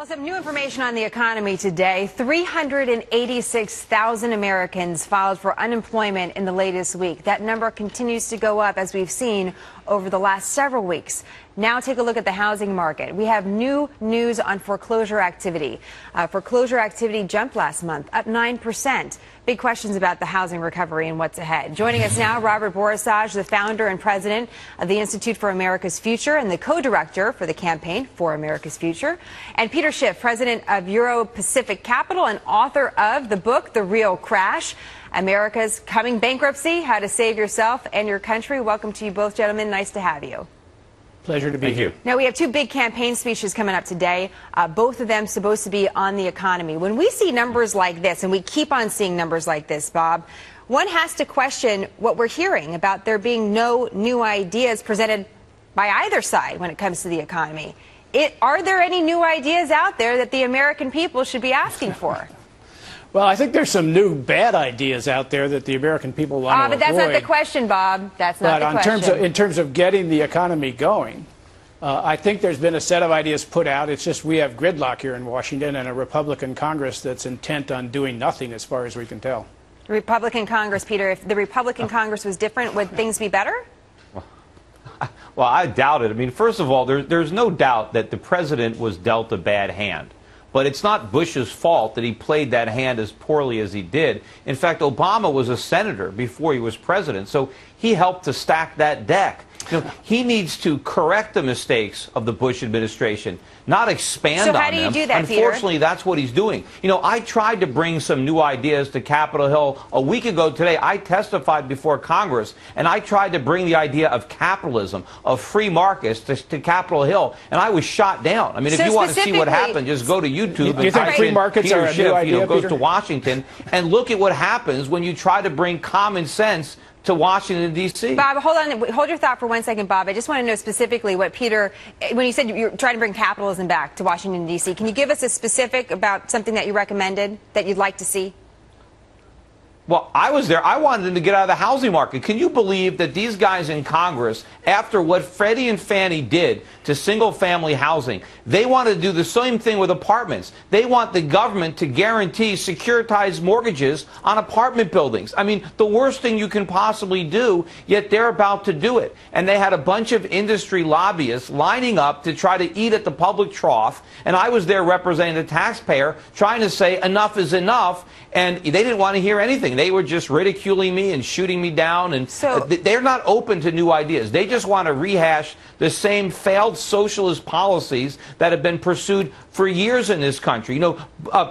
Well, some new information on the economy today. 386,000 Americans filed for unemployment in the latest week. That number continues to go up, as we've seen over the last several weeks. Now take a look at the housing market. We have new news on foreclosure activity. Foreclosure activity jumped last month, up 9%. Big questions about the housing recovery and what's ahead. Joining us now, Robert Borosage, the founder and president of the Institute for America's Future and the co-director for the Campaign for America's Future, and Peter Schiff, president of Euro-Pacific Capital and author of the book, The Real Crash, America's Coming Bankruptcy, How to Save Yourself and Your Country. Welcome to you both, gentlemen. Nice to have you. Pleasure to be here. Now, we have two big campaign speeches coming up today, both of them supposed to be on the economy. When we see numbers like this, and we keep on seeing numbers like this, Bob, one has to question what we're hearing about there being no new ideas presented by either side when it comes to the economy. Are there any new ideas out there that the American people should be asking for? Well, I think there's some new bad ideas out there that the American people want to avoid. But that's not the question, Bob. That's not the question. In terms of getting the economy going, I think there's been a set of ideas put out. It's just we have gridlock here in Washington and a Republican Congress that's intent on doing nothing as far as we can tell. Republican Congress, Peter, if the Republican Congress was different, would things be better? Well, I doubt it. I mean, first of all, there's no doubt that the president was dealt a bad hand. But it's not Bush's fault that he played that hand as poorly as he did. In fact, Obama was a senator before he was president, so he helped to stack that deck. You know, he needs to correct the mistakes of the Bush administration, not expand on them. So how do you do that, Unfortunately, Peter? that's what he's doing. You know, I tried to bring some new ideas to Capitol Hill a week ago today. I testified before Congress, and I tried to bring the idea of capitalism, of free markets to Capitol Hill, and I was shot down. I mean, if you want to see what happened, just go to YouTube and type in Peter Schiff, goes to Washington, and look at what happens when you try to bring common sense to Washington, D.C. Bob, hold your thought for 1 second, Bob. I just want to know specifically what Peter, when you said you're trying to bring capitalism back to Washington, D.C., can you give us a specific about something that you recommended that you'd like to see? Well, I was there. I wanted them to get out of the housing market. Can you believe that these guys in Congress, after what Freddie and Fannie did to single-family housing, they want to do the same thing with apartments. They want the government to guarantee securitized mortgages on apartment buildings. I mean, the worst thing you can possibly do, yet they're about to do it. And they had a bunch of industry lobbyists lining up to try to eat at the public trough, and I was there representing the taxpayer, trying to say enough is enough, and they didn't want to hear anything. They were just ridiculing me and shooting me down, and they're not open to new ideas. They just want to rehash the same failed socialist policies that have been pursued for years in this country. You know,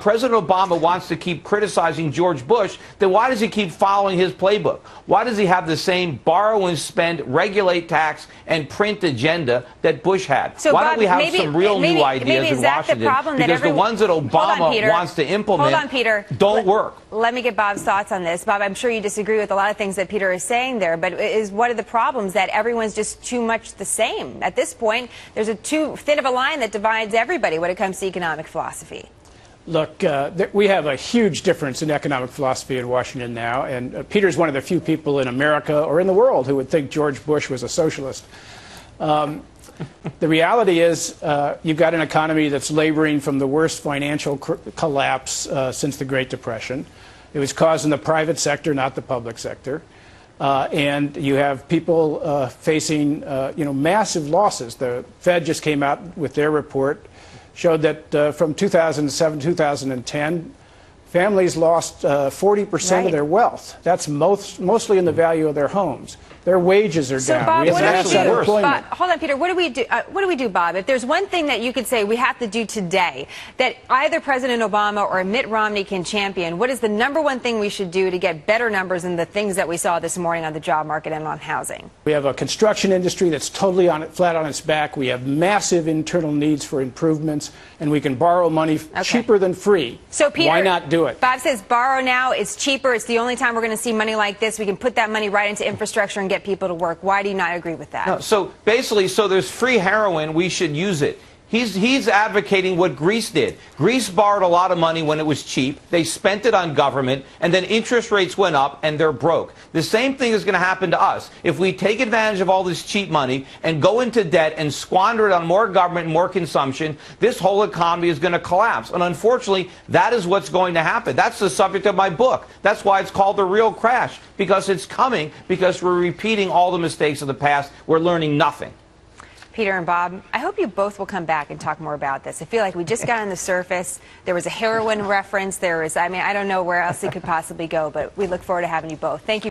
President Obama wants to keep criticizing George Bush. Then why does he keep following his playbook? Why does he have the same borrow and spend, regulate, tax, and print agenda that Bush had? So, why Bob, don't we have some real new ideas in Washington? Because the ones that Obama wants to implement don't work. Let me get Bob's thoughts on this. Bob, I'm sure you disagree with a lot of things that Peter is saying there, but what are the problems that everyone's just too much the same? At this point, there's a too thin of a line that divides everybody when it comes to economic philosophy. Look, we have a huge difference in economic philosophy in Washington now, and Peter's one of the few people in America or in the world who would think George Bush was a socialist. The reality is you've got an economy that's laboring from the worst financial collapse since the Great Depression. It was caused in the private sector, not the public sector. And you have people facing massive losses. The Fed just came out with their report, showed that from 2007 to 2010, families lost 40% of their wealth. That's mostly in the value of their homes. Their wages are down. Bob, we have mass unemployment. Hold on, Peter. What do we do? What do we do, Bob? If there's one thing that you could say we have to do today that either President Obama or Mitt Romney can champion, what is the #1 thing we should do to get better numbers than the things that we saw this morning on the job market and on housing? We have a construction industry that's totally flat on its back. We have massive internal needs for improvements, and we can borrow money cheaper than free. So, Peter, why not do it? Bob says borrow now. It's cheaper. It's the only time we're going to see money like this. We can put that money right into infrastructure and get people to work. Why do you not agree with that? No, so basically, there's free heroin. We should use it. He's advocating what Greece did. Greece borrowed a lot of money when it was cheap. They spent it on government, and then interest rates went up, and they're broke. The same thing is going to happen to us. If we take advantage of all this cheap money and go into debt and squander it on more government and more consumption, this whole economy is going to collapse. And unfortunately, that is what's going to happen. That's the subject of my book. That's why it's called The Real Crash, because it's coming, because we're repeating all the mistakes of the past. We're learning nothing. Peter and Bob, I hope you both will come back and talk more about this. I feel like we just got on the surface. There was a heroin reference. I don't know where else it could possibly go, but we look forward to having you both. Thank you.